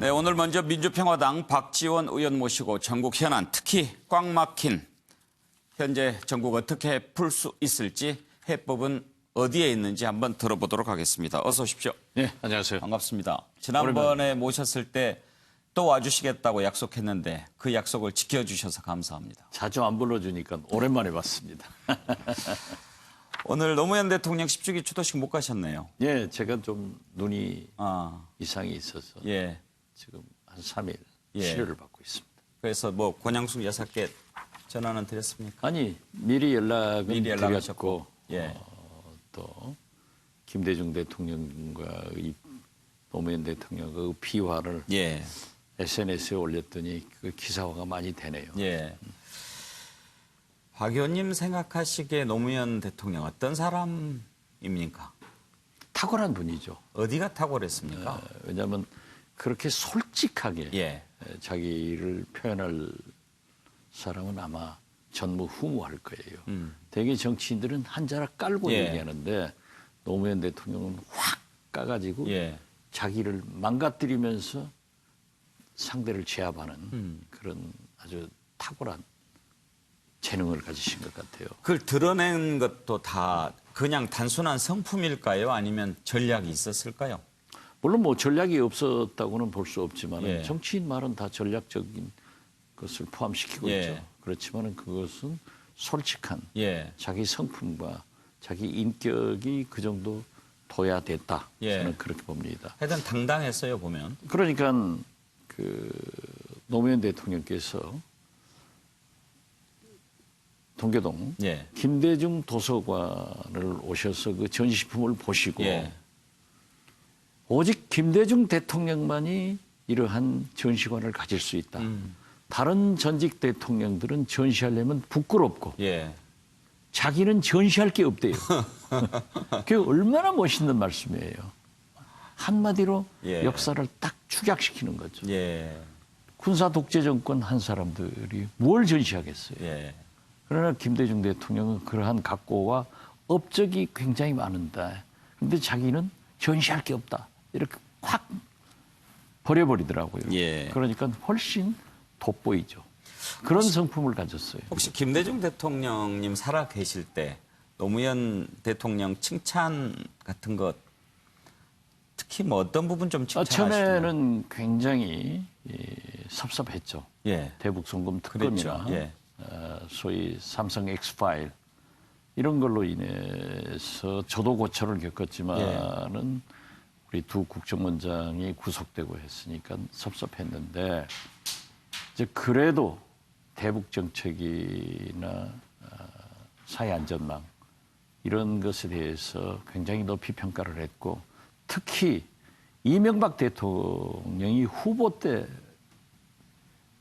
네, 오늘 먼저 민주평화당 박지원 의원 모시고 전국 현안, 특히 꽉 막힌 현재 전국 어떻게 풀 수 있을지, 해법은 어디에 있는지 한번 들어보도록 하겠습니다. 어서 오십시오. 네, 안녕하세요. 반갑습니다. 지난번에 모셨을 때 또 와주시겠다고 약속했는데 그 약속을 지켜주셔서 감사합니다. 자주 안 불러주니까 오랜만에 봤습니다. 오늘 노무현 대통령 10주기 추도식 못 가셨네요. 예, 제가 좀 눈이 이상이 있어서 예. 지금 한 3일 예. 치료를 받고 있습니다. 그래서 뭐 권양숙 여사께 전화는 드렸습니까? 아니, 미리 연락은 연락하셨고. 드렸고 예. 또 김대중 대통령과 노무현 대통령의 비화를 예. SNS에 올렸더니 그 기사화가 많이 되네요. 예. 박 의원님 생각하시기에 노무현 대통령 어떤 사람입니까? 탁월한 분이죠. 어디가 탁월했습니까? 왜냐하면 그렇게 솔직하게 예. 자기를 표현할 사람은 아마 전무후무할 거예요. 대개 정치인들은 한 자락 깔고 예. 얘기하는데 노무현 대통령은 확 까가지고 예. 자기를 망가뜨리면서 상대를 제압하는 그런 아주 탁월한 재능을 가지신 것 같아요. 그걸 드러낸 것도 다 그냥 단순한 성품일까요? 아니면 전략이 있었을까요? 물론 뭐 전략이 없었다고는 볼 수 없지만 예. 정치인 말은 다 전략적인 것을 포함시키고 예. 있죠. 그렇지만 그것은 솔직한 예. 자기 성품과 자기 인격이 그 정도 둬야 됐다. 예. 저는 그렇게 봅니다. 하여튼 당당했어요, 보면. 그러니까 그 노무현 대통령께서 동교동 예. 김대중 도서관을 오셔서 그 전시품을 보시고 예. 오직 김대중 대통령만이 이러한 전시관을 가질 수 있다. 다른 전직 대통령들은 전시하려면 부끄럽고 예. 자기는 전시할 게 없대요. 그게 얼마나 멋있는 말씀이에요. 한마디로 예. 역사를 딱 축약시키는 거죠. 예. 군사 독재 정권 한 사람들이 뭘 전시하겠어요. 예. 그러나 김대중 대통령은 그러한 각고와 업적이 굉장히 많은데 그런데 자기는 전시할 게 없다. 이렇게 확 버려버리더라고요. 예. 그러니까 훨씬 돋보이죠. 그런 성품을 가졌어요. 혹시 김대중 대통령님 살아 계실 때 노무현 대통령 칭찬 같은 것 특히 뭐 어떤 부분 좀 칭찬하시나요? 처음에는 굉장히 섭섭했죠. 예. 대북 송금 특검이나 그랬죠. 예. 소위 삼성 엑스파일 이런 걸로 인해서 저도 고초를 겪었지만은 우리 두 국정원장이 구속되고 했으니까 섭섭했는데 이제 그래도 대북 정책이나 사회 안전망 이런 것에 대해서 굉장히 높이 평가를 했고 특히 이명박 대통령이 후보 때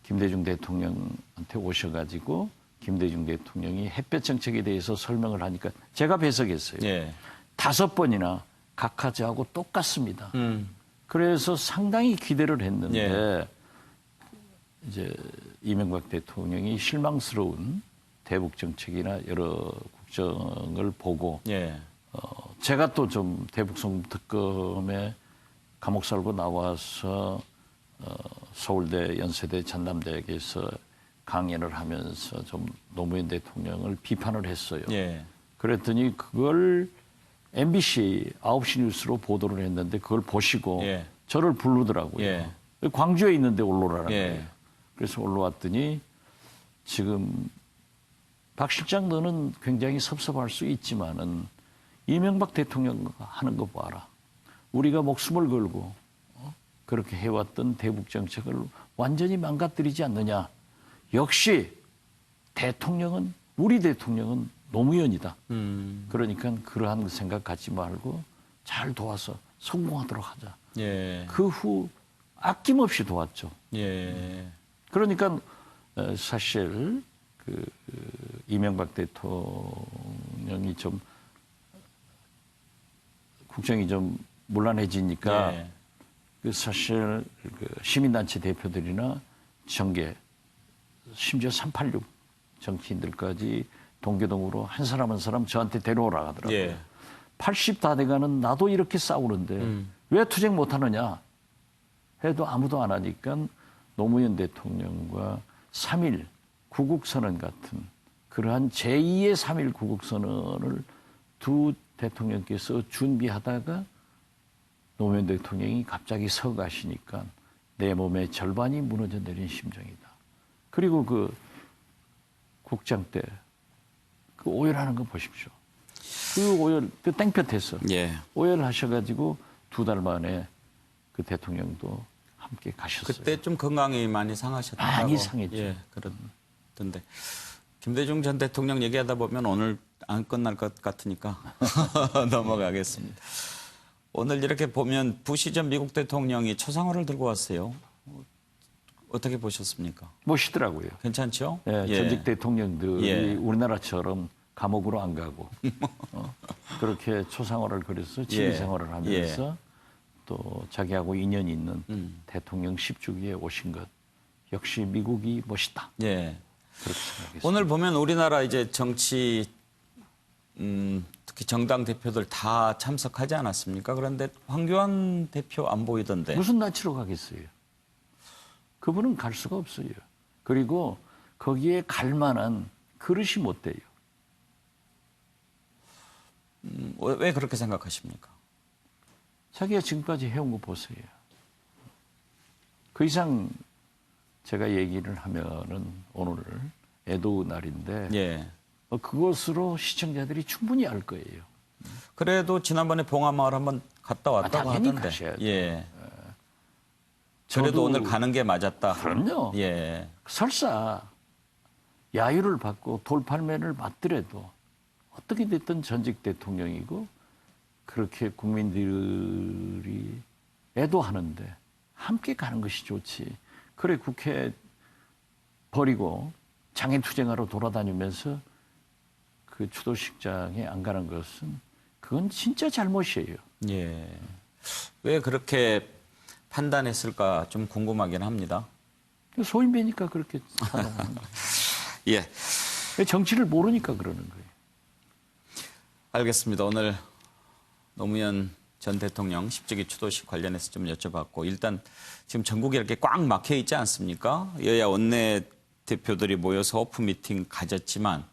김대중 대통령한테 오셔가지고 김대중 대통령이 햇볕 정책에 대해서 설명을 하니까 제가 배석했어요. 예. 5번이나 각하자하고 똑같습니다. 그래서 상당히 기대를 했는데 예. 이제 이명박 대통령이 실망스러운 대북 정책이나 여러 국정을 보고 예. 제가 또 좀 대북 송금 특검에 감옥 살고 나와서 서울대, 연세대, 전남대학에서 강연을 하면서 좀 노무현 대통령을 비판을 했어요. 예. 그랬더니 그걸 MBC 9시 뉴스로 보도를 했는데 그걸 보시고 예. 저를 부르더라고요. 예. 광주에 있는데 올라오라는 예. 거예요. 그래서 올라왔더니 지금 박 실장 너는 굉장히 섭섭할 수 있지만은 이명박 대통령 하는 거 봐라. 우리가 목숨을 걸고 그렇게 해왔던 대북 정책을 완전히 망가뜨리지 않느냐. 역시 대통령은 우리 대통령은 노무현이다. 그러니까 그러한 생각 갖지 말고 잘 도와서 성공하도록 하자. 예. 그 후 아낌없이 도왔죠. 예. 그러니까 사실 그 이명박 대통령이 좀 국정이 좀 문란해지니까 예. 그 사실 그 시민단체 대표들이나 정계 심지어 386 정치인들까지 동교동으로 한 사람 한 사람 저한테 데려오라 하더라고요. 예. 80 다 돼가는 나도 이렇게 싸우는데 왜 투쟁 못하느냐. 해도 아무도 안 하니까 노무현 대통령과 3.1 구국선언 같은 그러한 제2의 3.1 구국선언을 두 대통령께서 준비하다가 노무현 대통령이 갑자기 서가시니까 내 몸의 절반이 무너져 내린 심정이다. 그리고 그 국장 때 그 오열하는 거 보십시오. 그 오열, 그 땡볕에서 예. 오열하셔가지고 2달 만에 그 대통령도 함께 가셨어요. 그때 좀 건강이 많이 상하셨다고. 많이 상했죠. 예, 그렇던데. 김대중 전 대통령 얘기하다 보면 오늘 안 끝날 것 같으니까 넘어가겠습니다. 오늘 이렇게 보면 부시 전 미국 대통령이 초상화를 들고 왔어요. 어떻게 보셨습니까? 멋있더라고요. 괜찮죠? 예, 전직 대통령들이 예. 우리나라처럼 감옥으로 안 가고 그렇게 초상화를 그려서 지휘 생활을 하면서 또 자기하고 인연이 있는 대통령 10주기에 오신 것 역시 미국이 멋있다. 예. 그렇게 생각했습니다. 오늘 보면 우리나라 이제 정치 특히 정당 대표들 다 참석하지 않았습니까? 그런데 황교안 대표 안 보이던데. 무슨 낯으로 가겠어요? 그분은 갈 수가 없어요. 그리고 거기에 갈 만한 그릇이 못 돼요. 왜 그렇게 생각하십니까? 자기가 지금까지 해온 거 보세요. 그 이상 제가 얘기를 하면은 오늘 애도 날인데 예. 그것으로 시청자들이 충분히 알 거예요. 그래도 지난번에 봉화마을 한번 갔다 왔다고 당연히 하던데. 가셔야죠. 예. 그래도 저도- 오늘 가는 게 맞았다. 그럼요. 예. 설사 야유를 받고 돌팔매를 받더라도 어떻게 됐든 전직 대통령이고 그렇게 국민들이 애도하는데 함께 가는 것이 좋지. 그래 국회 버리고 장애투쟁하러 돌아다니면서 그 추도식장에 안 가는 것은 그건 진짜 잘못이에요. 예. 왜 그렇게 판단했을까 좀 궁금하긴 합니다. 소인배니까 그렇게 판단하는 거예요. 예. 정치를 모르니까 그러는 거예요. 알겠습니다. 오늘 노무현 전 대통령 10주기 추도식 관련해서 좀 여쭤봤고 일단 지금 전국에 이렇게 꽉 막혀 있지 않습니까? 여야 원내 대표들이 모여서 오픈 미팅 가졌지만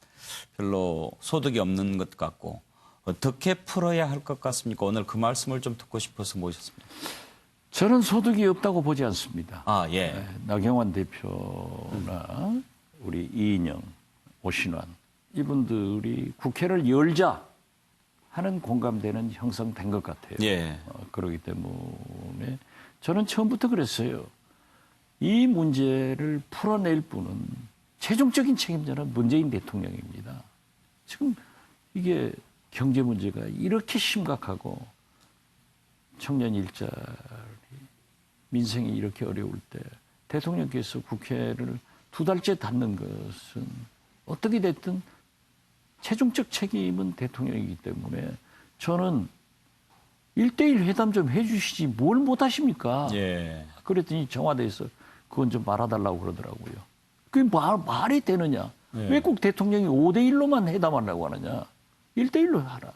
별로 소득이 없는 것 같고 어떻게 풀어야 할 것 같습니까? 오늘 그 말씀을 좀 듣고 싶어서 모셨습니다. 저는 소득이 없다고 보지 않습니다. 아, 예. 나경원 대표나 우리 이인영, 오신환 이분들이 국회를 열자 하는 공감대는 형성된 것 같아요. 예. 그렇기 때문에 저는 처음부터 그랬어요. 이 문제를 풀어낼 분은 최종적인 책임자는 문재인 대통령입니다. 지금 이게 경제 문제가 이렇게 심각하고 청년 일자리, 민생이 이렇게 어려울 때 대통령께서 국회를 2달째 닫는 것은 어떻게 됐든 최종적 책임은 대통령이기 때문에 저는 1대1 회담 좀 해주시지 뭘 못하십니까? 예. 그랬더니 청와대에서 그건 좀 말아달라고 그러더라고요. 그게 말이 되느냐? 왜 꼭 대통령이 5대1로만 회담하려고 하느냐? 1대1로 하라.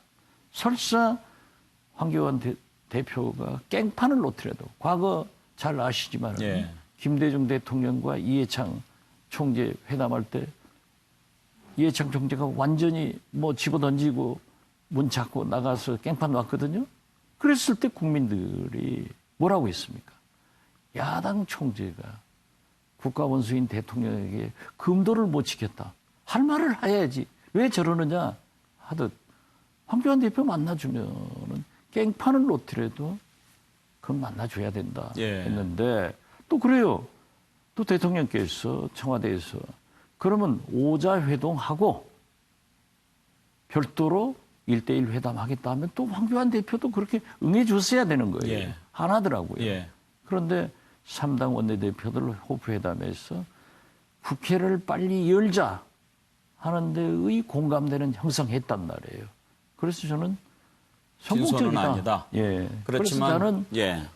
설사 황교안 대표가 깽판을 놓더라도 과거 잘 아시지만 예. 김대중 대통령과 이해창 총재 회담할 때 이해창 총재가 완전히 뭐 집어던지고 문 잡고 나가서 깽판 놨거든요. 그랬을 때 국민들이 뭐라고 했습니까? 야당 총재가 국가원수인 대통령에게 금도를 못 지켰다. 할 말을 해야지. 왜 저러느냐 하듯 황교안 대표 만나주면은 깽판을 놓더라도 그건 만나줘야 된다 예. 했는데 또 그래요. 또 대통령께서 청와대에서 그러면 오자회동하고 별도로 1대1 회담하겠다 하면 또 황교안 대표도 그렇게 응해 줬어야 되는 거예요. 예. 안 하더라고요. 예. 그런데 3당 원내대표들 호프회담에서 국회를 빨리 열자 하는 데의 공감대는 형성했단 말이에요. 그래서 저는 진소는 성공적이다. 아니다. 예. 그렇지만 그래서 저는 예.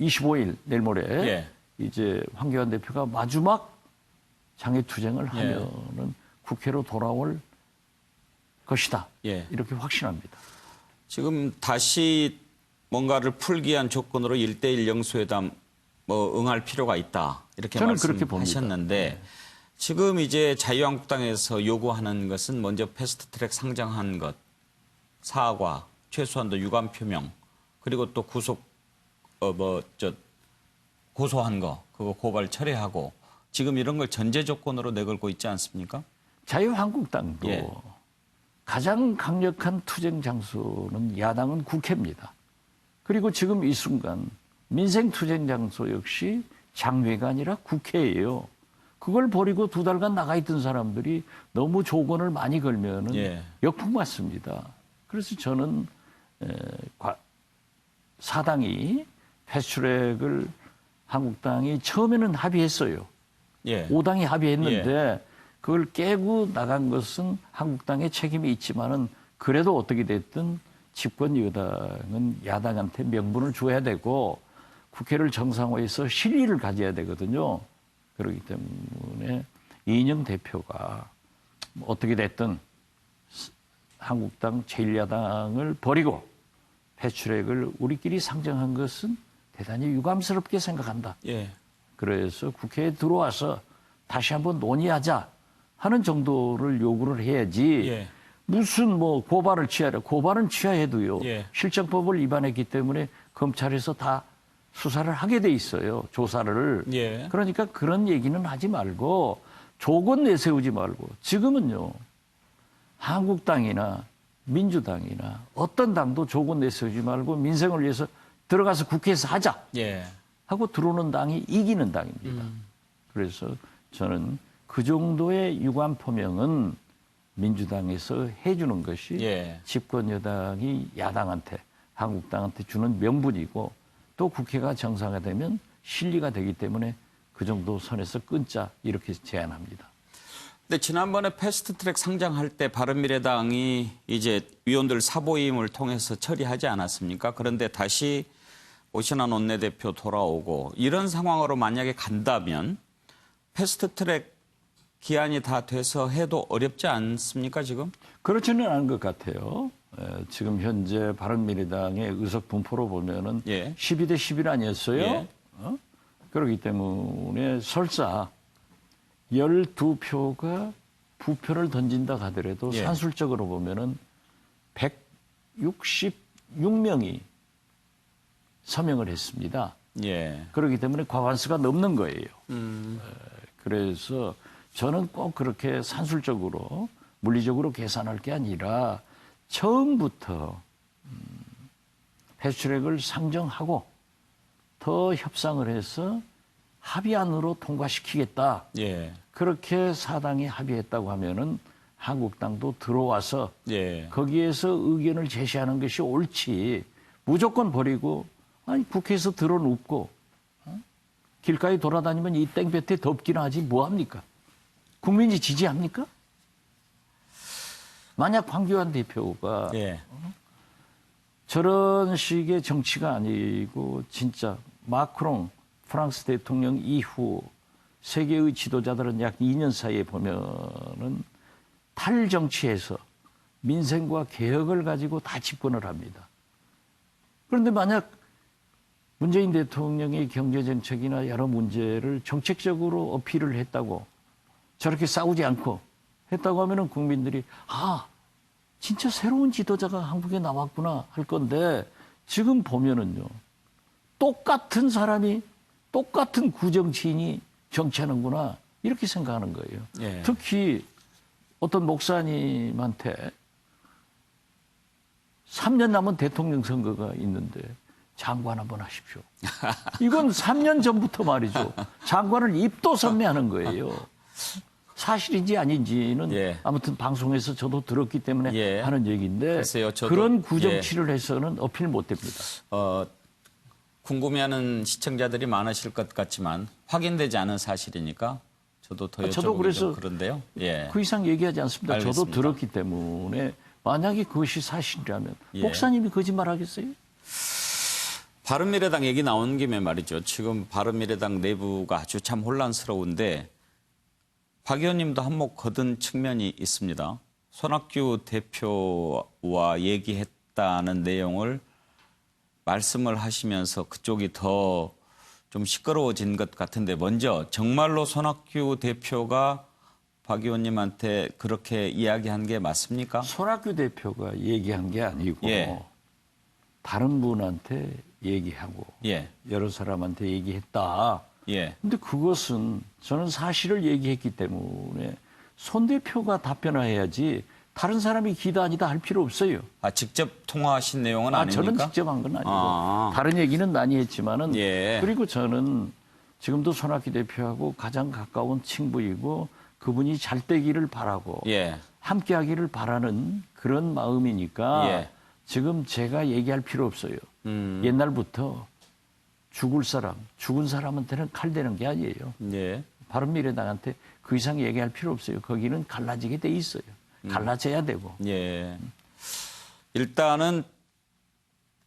25일 내일 모레 예. 이제 황교안 대표가 마지막 장애투쟁을 예. 하면은 국회로 돌아올 것이다. 예. 이렇게 확신합니다. 지금 다시 뭔가를 풀기 위한 조건으로 1대1 영수회담 뭐 응할 필요가 있다 이렇게 저는 그렇게 말씀하셨는데 지금 이제 자유한국당에서 요구하는 것은 먼저 패스트트랙 상정한 것, 사과, 최소한도 유감 표명, 그리고 또 구속 고소한 거 그거 고발 철회하고 지금 이런 걸 전제 조건으로 내걸고 있지 않습니까? 자유한국당도 예. 가장 강력한 투쟁 장소는 야당은 국회입니다. 그리고 지금 이 순간 민생 투쟁 장소 역시 장외가 아니라 국회예요. 그걸 버리고 2달간 나가 있던 사람들이 너무 조건을 많이 걸면은 예. 역풍 맞습니다. 그래서 저는 사당이 패스트트랙을 한국당이 처음에는 합의했어요. 예. 5당이 합의했는데 그걸 깨고 나간 것은 한국당의 책임이 있지만은 그래도 어떻게 됐든 집권 여당은 야당한테 명분을 줘야 되고 국회를 정상화해서 실리를 가져야 되거든요. 그렇기 때문에 이인영 대표가 어떻게 됐든 한국당 제1야당을 버리고 패스트트랙을 우리끼리 상정한 것은 대단히 유감스럽게 생각한다. 예. 그래서 국회에 들어와서 다시 한번 논의하자 하는 정도를 요구를 해야지 예. 무슨 뭐 고발을 취하라. 고발은 취하해도요. 예. 실정법을 위반했기 때문에 검찰에서 다 수사를 하게 돼 있어요. 조사를. 예. 그러니까 그런 얘기는 하지 말고 조건 내세우지 말고 지금은요. 한국당이나 민주당이나 어떤 당도 조건 내세우지 말고 민생을 위해서 들어가서 국회에서 하자 예. 하고 들어오는 당이 이기는 당입니다. 그래서 저는 그 정도의 유감 표명은 민주당에서 해주는 것이 예. 집권 여당이 야당한테 한국당한테 주는 명분이고 또 국회가 정상화되면 실리가 되기 때문에 그 정도 선에서 끊자 이렇게 제안합니다. 근데 지난번에 패스트트랙 상정할 때 바른미래당이 이제 위원들 사보임을 통해서 처리하지 않았습니까? 그런데 다시 오신환 원내대표 돌아오고 이런 상황으로 만약에 간다면 패스트트랙 기한이 다 돼서 해도 어렵지 않습니까 지금? 그렇지는 않은 것 같아요. 지금 현재 바른미래당의 의석 분포로 보면은 예. 12대 11 아니었어요? 예. 그렇기 때문에 설사 12표가 부표를 던진다 하더라도 예. 산술적으로 보면은 166명이 서명을 했습니다. 예. 그렇기 때문에 과반수가 넘는 거예요. 그래서 저는 꼭 그렇게 산술적으로 물리적으로 계산할 게 아니라 처음부터 패스트트랙을 상정하고 더 협상을 해서 합의안으로 통과시키겠다. 예. 그렇게 사당이 합의했다고 하면은 한국당도 들어와서 예. 거기에서 의견을 제시하는 것이 옳지. 무조건 버리고 아니 국회에서 들어눕고 길가에 돌아다니면 이 땡볕에 덥기나 하지 뭐합니까? 국민이 지지합니까? 만약 황교안 대표가 예. 저런 식의 정치가 아니고 진짜 마크롱 프랑스 대통령 이후 세계의 지도자들은 약 2년 사이에 보면은 탈정치에서 민생과 개혁을 가지고 다 집권을 합니다. 그런데 만약 문재인 대통령이 경제정책이나 여러 문제를 정책적으로 어필을 했다고 저렇게 싸우지 않고 했다고 하면은 국민들이 아, 진짜 새로운 지도자가 한국에 나왔구나 할 건데 지금 보면은요. 똑같은 사람이 똑같은 구정치인이 정치하는구나 이렇게 생각하는 거예요. 예. 특히 어떤 목사님한테 3년 남은 대통령 선거가 있는데 장관 한번 하십시오. 이건 3년 전부터 말이죠. 장관을 입도 선매하는 거예요. 사실인지 아닌지는 예. 아무튼 방송에서 저도 들었기 때문에 예. 하는 얘기인데 글쎄요, 저도- 그런 구정치를 해서는 어필 못 됩니다. 궁금해하는 시청자들이 많으실 것 같지만 확인되지 않은 사실이니까 저도 더 저도 여쭤보기 그래서 좀 그런데요. 예. 그 이상 얘기하지 않습니다. 저도 알겠습니다. 들었기 때문에 만약에 그것이 사실이라면 예. 목사님이 거짓말하겠어요? 바른미래당 얘기 나온 김에 말이죠. 지금 바른미래당 내부가 아주 참 혼란스러운데 박 의원님도 한몫 거둔 측면이 있습니다. 손학규 대표와 얘기했다는 내용을 말씀을 하시면서 그쪽이 더 좀 시끄러워진 것 같은데 먼저 정말로 손학규 대표가 박 의원님한테 그렇게 이야기한 게 맞습니까? 손학규 대표가 얘기한 게 아니고 예. 다른 분한테 얘기하고 예. 여러 사람한테 얘기했다. 예. 근데 그것은 저는 사실을 얘기했기 때문에 손 대표가 답변해야지 다른 사람이 기다 아니다 할 필요 없어요. 아, 직접 통화하신 내용은 아닙니까? 저는 직접 한 건 아니고 아. 다른 얘기는 많이 했지만은 예. 그리고 저는 지금도 손학규 대표하고 가장 가까운 친구이고 그분이 잘 되기를 바라고 예. 함께하기를 바라는 그런 마음이니까 예. 지금 제가 얘기할 필요 없어요. 옛날부터 죽은 사람한테는 칼 대는 게 아니에요. 예. 바른미래당한테 그 이상 얘기할 필요 없어요. 거기는 갈라지게 돼 있어요. 갈라져야 되고. 예. 일단은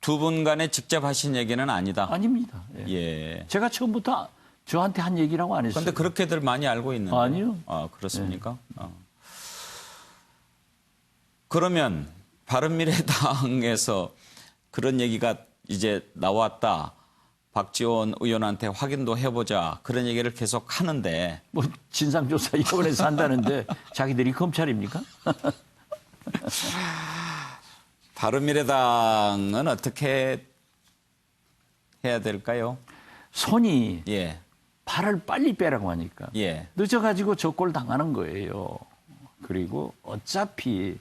두 분 간에 직접 하신 얘기는 아니다. 아닙니다. 예. 예. 제가 처음부터 저한테 한 얘기라고 안 했어요. 그런데 그렇게들 많이 알고 있는데. 아니요. 아, 그렇습니까? 그러면 바른미래당에서 그런 얘기가 이제 나왔다. 박지원 의원한테 확인도 해보자. 그런 얘기를 계속 하는데. 뭐 진상조사위원회에서 한다는데 자기들이 검찰입니까? 바른미래당은 어떻게 해야 될까요? 손이 예. 발을 빨리 빼라고 하니까 예. 늦어가지고 저 꼴 당하는 거예요. 그리고 어차피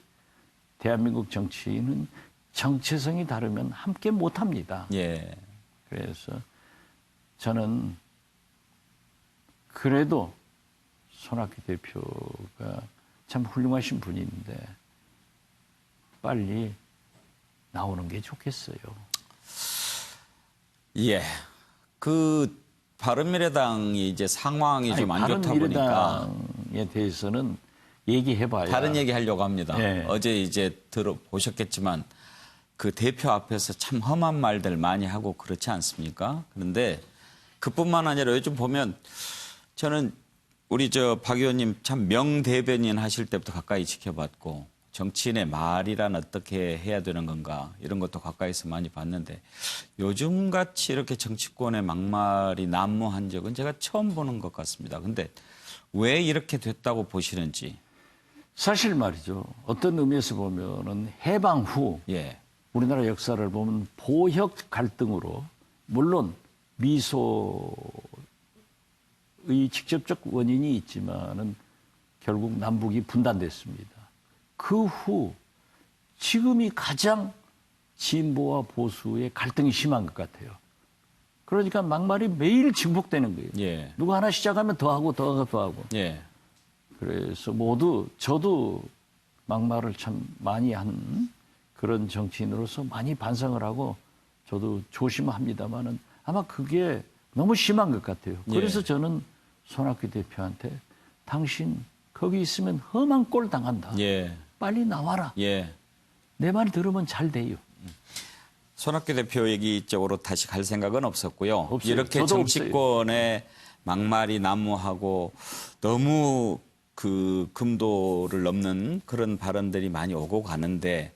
대한민국 정치인은 정체성이 다르면 함께 못합니다. 예. 그래서 저는 그래도 손학규 대표가 참 훌륭하신 분인데 빨리 나오는 게 좋겠어요. 예. 그 바른미래당이 이제 상황이 좀 안 좋다 보니까 바른미래당에 대해서는 얘기해봐야 다른 얘기 하려고 합니다. 예. 어제 이제 들어보셨겠지만 그 대표 앞에서 참 험한 말들 많이 하고 그렇지 않습니까? 그런데 그뿐만 아니라 요즘 보면 저는 우리 박 의원님 참 명대변인 하실 때부터 가까이 지켜봤고 정치인의 말이란 어떻게 해야 되는 건가 이런 것도 가까이서 많이 봤는데 요즘같이 이렇게 정치권의 막말이 난무한 적은 제가 처음 보는 것 같습니다. 근데 왜 이렇게 됐다고 보시는지. 사실 말이죠. 어떤 의미에서 보면은 해방 후 예. 우리나라 역사를 보면 보혁 갈등으로 물론 미소의 직접적 원인이 있지만은 결국 남북이 분단됐습니다. 그 후 지금이 가장 진보와 보수의 갈등이 심한 것 같아요. 그러니까 막말이 매일 증폭되는 거예요. 예. 누가 하나 시작하면 더 하고 더 하고 더 하고. 예. 그래서 모두 저도 막말을 참 많이 한 그런 정치인으로서 많이 반성을 하고 저도 조심합니다만은 아마 그게 너무 심한 것 같아요. 그래서 예. 저는 손학규 대표한테 당신 거기 있으면 험한 꼴 당한다. 예. 빨리 나와라. 예. 내 말 들으면 잘 돼요. 손학규 대표 얘기 쪽으로 다시 갈 생각은 없었고요. 없어요. 이렇게 저도 정치권에 막말이 난무하고 너무 그 금도를 넘는 그런 발언들이 많이 오고 가는데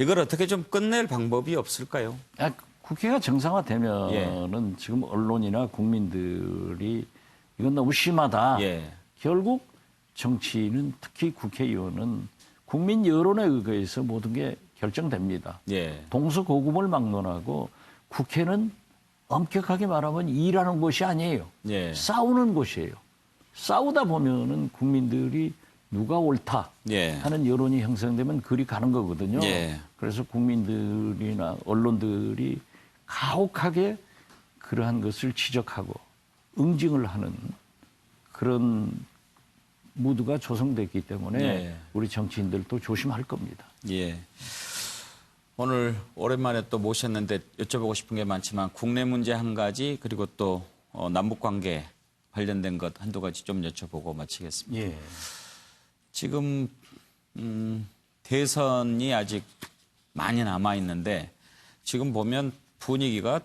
이걸 어떻게 좀 끝낼 방법이 없을까요? 국회가 정상화되면은 지금 언론이나 국민들이 이건 너무 심하다. 예. 결국 정치인은 특히 국회의원은 국민 여론에 의거해서 모든 게 결정됩니다. 예. 동서고금을 막론하고 국회는 엄격하게 말하면 일하는 곳이 아니에요. 예. 싸우는 곳이에요. 싸우다 보면은 국민들이 누가 옳다 예. 하는 여론이 형성되면 그리 가는 거거든요. 예. 그래서 국민들이나 언론들이 가혹하게 그러한 것을 지적하고 응징을 하는 그런 무드가 조성됐기 때문에 예. 우리 정치인들도 조심할 겁니다. 예. 오늘 오랜만에 또 모셨는데 여쭤보고 싶은 게 많지만 국내 문제 한 가지 그리고 또 남북 관계 관련된 것 한두 가지 좀 여쭤보고 마치겠습니다. 예. 지금 대선이 아직 많이 남아 있는데 지금 보면 분위기가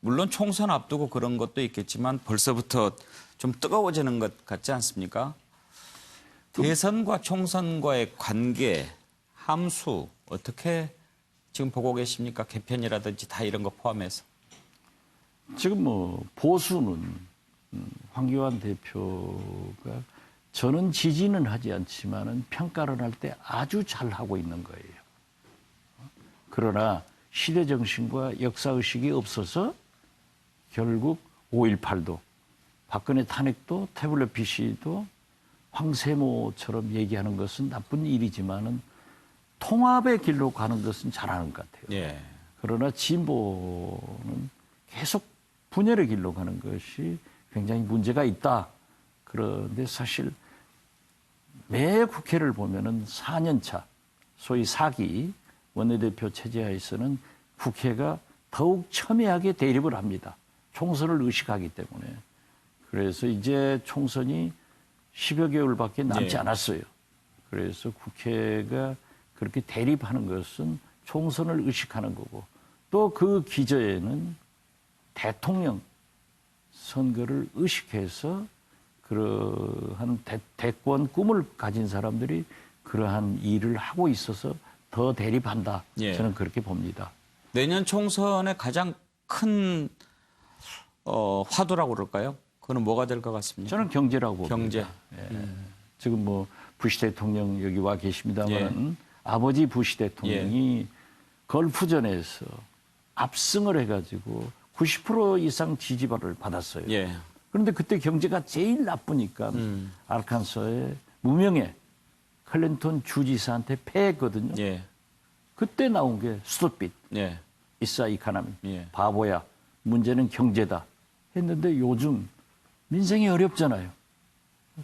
물론 총선 앞두고 그런 것도 있겠지만 벌써부터 좀 뜨거워지는 것 같지 않습니까? 대선과 총선과의 관계, 함수 어떻게 지금 보고 계십니까? 개편이라든지 다 이런 거 포함해서. 지금 뭐 보수는 황교안 대표가 저는 지지는 하지 않지만은 평가를 할 때 아주 잘하고 있는 거예요. 그러나 시대 정신과 역사 의식이 없어서 결국 5.18도 박근혜 탄핵도 태블릿 PC도 황세모처럼 얘기하는 것은 나쁜 일이지만은 통합의 길로 가는 것은 잘하는 것 같아요. 예. 그러나 진보는 계속 분열의 길로 가는 것이 굉장히 문제가 있다. 그런데 사실 매 국회를 보면은 4년 차, 소위 4기 원내대표 체제하에서는 국회가 더욱 첨예하게 대립을 합니다. 총선을 의식하기 때문에. 그래서 이제 총선이 10여 개월밖에 남지 예. 않았어요. 그래서 국회가 그렇게 대립하는 것은 총선을 의식하는 거고 또 그 기저에는 대통령 선거를 의식해서 그러한 대권 꿈을 가진 사람들이 그러한 일을 하고 있어서 더 대립한다. 예. 저는 그렇게 봅니다. 내년 총선의 가장 큰 화두라고 그럴까요? 그건 뭐가 될 것 같습니까? 저는 경제라고 봅니다. 경제. 예. 지금 뭐 부시 대통령 여기 와 계십니다만 예. 아버지 부시 대통령이 걸프전에서 압승을 해가지고 90% 이상 지지를 받았어요. 예. 그런데 그때 경제가 제일 나쁘니까 아르칸소의 무명의 클린턴 주지사한테 패했거든요. 예. 그때 나온 게 스톱빗, 예. 이사 이카나미, 예. 바보야, 문제는 경제다 했는데 요즘 민생이 어렵잖아요.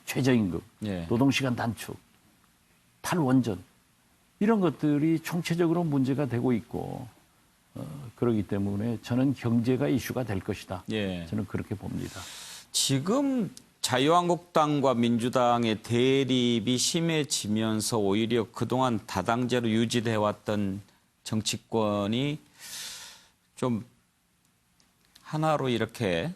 최저임금, 예. 노동시간 단축, 탈원전 이런 것들이 총체적으로 문제가 되고 있고 그러기 때문에 저는 경제가 이슈가 될 것이다. 예. 저는 그렇게 봅니다. 지금 자유한국당과 민주당의 대립이 심해지면서 오히려 그동안 다당제로 유지돼 왔던 정치권이 좀 하나로 이렇게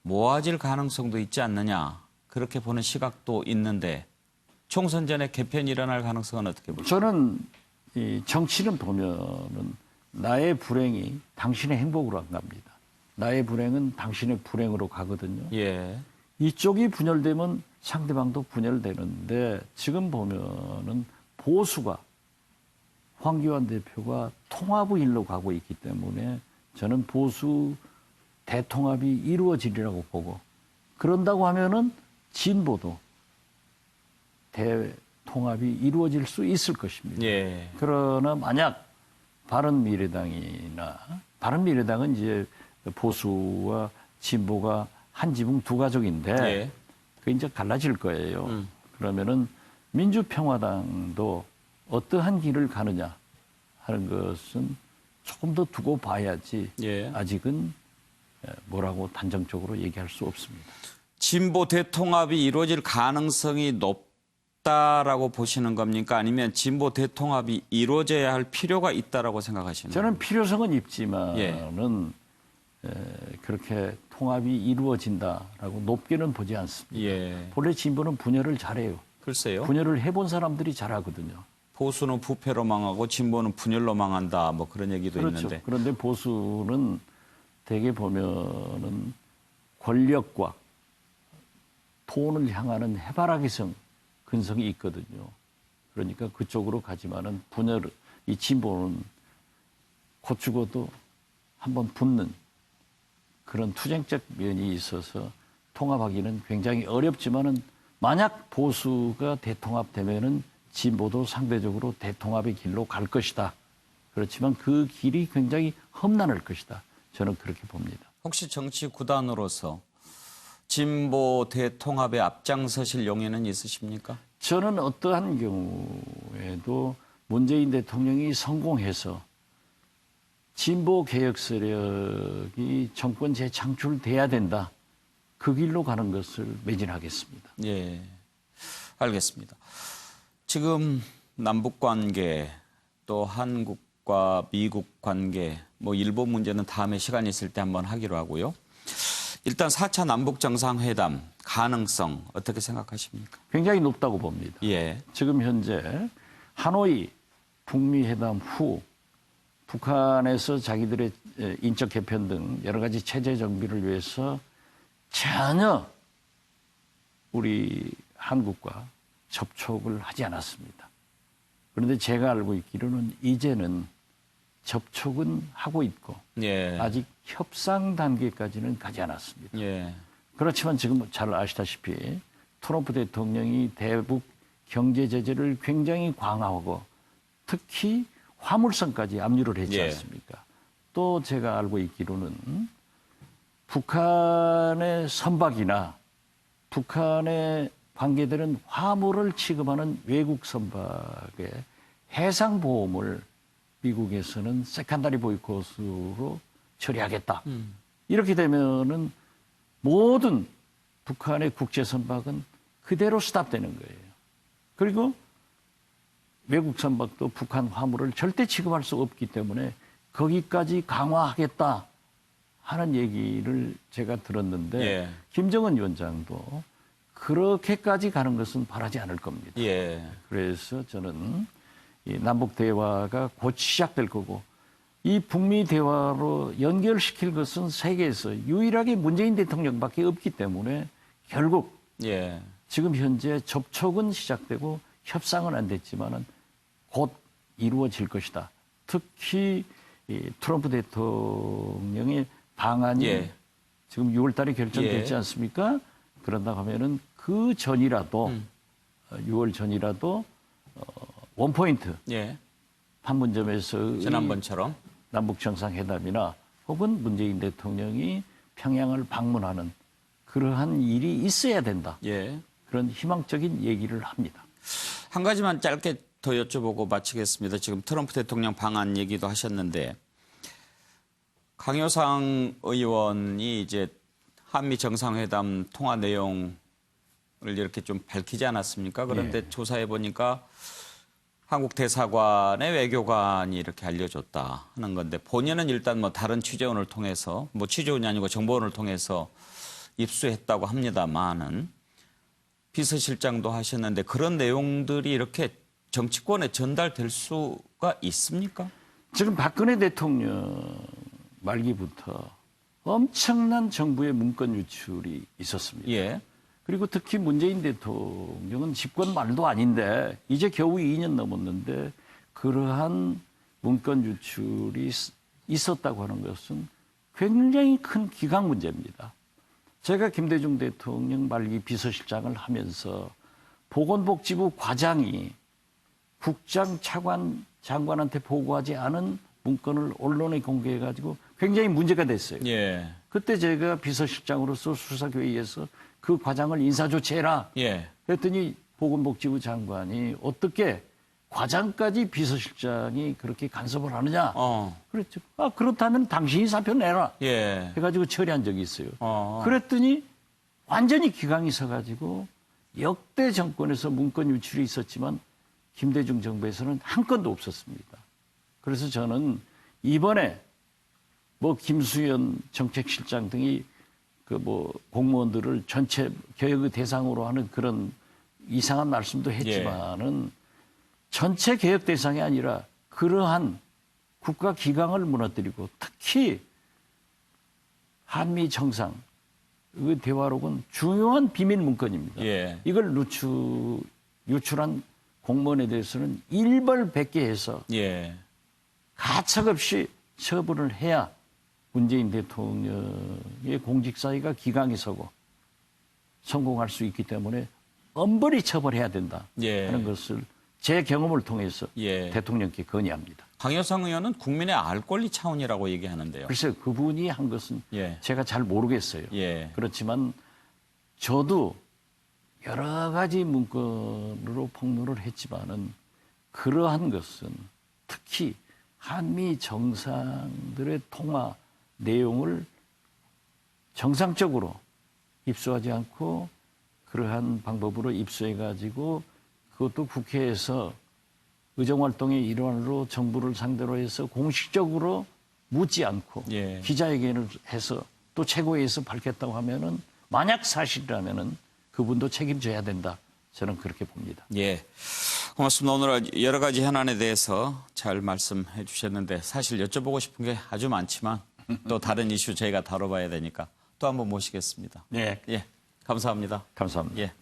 모아질 가능성도 있지 않느냐 그렇게 보는 시각도 있는데 총선 전에 개편이 일어날 가능성은 어떻게 보세요? 저는 이 정치는 보면은 나의 불행이 당신의 행복으로 안 갑니다. 나의 불행은 당신의 불행으로 가거든요. 예. 이쪽이 분열되면 상대방도 분열되는데 지금 보면은 보수가 황교안 대표가 통합의 일로 가고 있기 때문에 저는 보수 대통합이 이루어지리라고 보고 그런다고 하면은 진보도 대통합이 이루어질 수 있을 것입니다. 예. 그러나 만약 바른미래당은 이제 보수와 진보가 한 지붕 두 가족인데 예. 그 이제 갈라질 거예요. 그러면은 민주평화당도 어떠한 길을 가느냐 하는 것은 조금 더 두고 봐야지 예. 아직은 뭐라고 단정적으로 얘기할 수 없습니다. 진보 대통합이 이루어질 가능성이 높다라고 보시는 겁니까? 아니면 진보 대통합이 이루어져야 할 필요가 있다라고 생각하시는 저는 필요성은 있지만은 예. 그렇게 통합이 이루어진다라고 높게는 보지 않습니다. 예. 본래 진보는 분열을 잘해요. 글쎄요. 분열을 해본 사람들이 잘하거든요. 보수는 부패로 망하고 진보는 분열로 망한다. 뭐 그런 얘기도 그렇죠. 있는데. 그런데 보수는 대개 보면은 권력과 돈을 향하는 해바라기성 근성이 있거든요. 그러니까 그쪽으로 가지만은 이 진보는 곧 죽어도 한번 붙는 그런 투쟁적 면이 있어서 통합하기는 굉장히 어렵지만은 만약 보수가 대통합되면은 진보도 상대적으로 대통합의 길로 갈 것이다. 그렇지만 그 길이 굉장히 험난할 것이다. 저는 그렇게 봅니다. 혹시 정치 구단으로서 진보 대통합에 앞장서실 용의는 있으십니까? 저는 어떠한 경우에도 문재인 대통령이 성공해서 진보 개혁 세력이 정권 재창출돼야 된다. 그 길로 가는 것을 매진하겠습니다. 예. 알겠습니다. 지금 남북 관계 또 한국과 미국 관계 뭐 일본 문제는 다음에 시간이 있을 때 한번 하기로 하고요. 일단 4차 남북 정상회담 가능성 어떻게 생각하십니까? 굉장히 높다고 봅니다. 예. 지금 현재 하노이 북미 회담 후 북한에서 자기들의 인적 개편 등 여러 가지 체제 정비를 위해서 전혀 우리 한국과 접촉을 하지 않았습니다. 그런데 제가 알고 있기로는 이제는 접촉은 하고 있고 예. 아직 협상 단계까지는 가지 않았습니다. 예. 그렇지만 지금 잘 아시다시피 트럼프 대통령이 대북 경제 제재를 굉장히 강화하고 특히 화물선까지 압류를 했지 예. 않습니까? 또 제가 알고 있기로는 북한의 선박이나 북한에 관계되는 화물을 취급하는 외국 선박의 해상보험을 미국에서는 세컨다리 보이콧으로 처리하겠다. 이렇게 되면은 모든 북한의 국제 선박은 그대로 스탑되는 거예요. 그리고 외국 선박도 북한 화물을 절대 취급할 수 없기 때문에 거기까지 강화하겠다 하는 얘기를 제가 들었는데 예. 김정은 위원장도 그렇게까지 가는 것은 바라지 않을 겁니다. 예. 그래서 저는 이 남북 대화가 곧 시작될 거고 이 북미 대화로 연결시킬 것은 세계에서 유일하게 문재인 대통령밖에 없기 때문에 결국 예. 지금 현재 접촉은 시작되고 협상은 안 됐지만은 곧 이루어질 것이다. 특히 이 트럼프 대통령의 방안이 예. 지금 6월 달에 결정됐지 예. 않습니까? 그런다 하면은 그 전이라도 6월 전이라도 원포인트 예. 판문점에서 지난번처럼. 남북 정상회담이나 혹은 문재인 대통령이 평양을 방문하는 그러한 일이 있어야 된다. 예. 그런 희망적인 얘기를 합니다. 한 가지만 짧게 더 여쭤보고 마치겠습니다. 지금 트럼프 대통령 방한 얘기도 하셨는데 강효상 의원이 이제 한미 정상회담 통화 내용을 이렇게 좀 밝히지 않았습니까? 그런데 조사해 보니까 한국 대사관의 외교관이 이렇게 알려줬다 하는 건데 본인은 일단 뭐 다른 취재원을 통해서 뭐 취재원이 아니고 정보원을 통해서 입수했다고 합니다만은 비서실장도 하셨는데 그런 내용들이 이렇게 정치권에 전달될 수가 있습니까? 지금 박근혜 대통령 말기부터 엄청난 정부의 문건 유출이 있었습니다. 예. 그리고 특히 문재인 대통령은 집권 말도 아닌데 이제 겨우 2년 넘었는데 그러한 문건 유출이 있었다고 하는 것은 굉장히 큰 기강 문제입니다. 제가 김대중 대통령 말기 비서실장을 하면서 보건복지부 과장이 국장 차관 장관한테 보고하지 않은 문건을 언론에 공개해가지고 굉장히 문제가 됐어요. 예. 그때 제가 비서실장으로서 수석회의에서 그 과장을 인사조치해라. 예. 그랬더니 보건복지부 장관이 어떻게 과장까지 비서실장이 그렇게 간섭을 하느냐. 그랬죠. 아, 그렇다면 당신이 사표 내라. 예. 해가지고 처리한 적이 있어요. 그랬더니 완전히 기강이 서가지고 역대 정권에서 문건 유출이 있었지만 김대중 정부에서는 한 건도 없었습니다. 그래서 저는 이번에 뭐 김수현 정책실장 등이 그 뭐 공무원들을 전체 개혁의 대상으로 하는 그런 이상한 말씀도 했지만은 전체 개혁 대상이 아니라 그러한 국가 기강을 무너뜨리고 특히 한미 정상 그 대화록은 중요한 비밀 문건입니다. 예. 이걸 유출한 공무원에 대해서는 일벌백계해서 예. 가차없이 처분을 해야 문재인 대통령의 공직사회가 기강이 서고 성공할 수 있기 때문에 엄벌히 처벌해야 된다 예. 하는 것을 제 경험을 통해서 예. 대통령께 건의합니다. 강효상 의원은 국민의 알 권리 차원이라고 얘기하는데요. 글쎄요. 그분이 한 것은 예. 제가 잘 모르겠어요. 예. 그렇지만 저도 여러 가지 문건으로 폭로를 했지만은 그러한 것은 특히 한미 정상들의 통화 내용을 정상적으로 입수하지 않고 그러한 방법으로 입수해가지고 그것도 국회에서 의정활동의 일환으로 정부를 상대로 해서 공식적으로 묻지 않고 예. 기자회견을 해서 또 최고위에서 밝혔다고 하면은 만약 사실이라면은 그분도 책임져야 된다. 저는 그렇게 봅니다. 예. 고맙습니다. 오늘 여러 가지 현안에 대해서 잘 말씀해 주셨는데 사실 여쭤보고 싶은 게 아주 많지만 또 다른 이슈 저희가 다뤄봐야 되니까 또 한번 모시겠습니다. 네. 예, 감사합니다. 감사합니다. 예.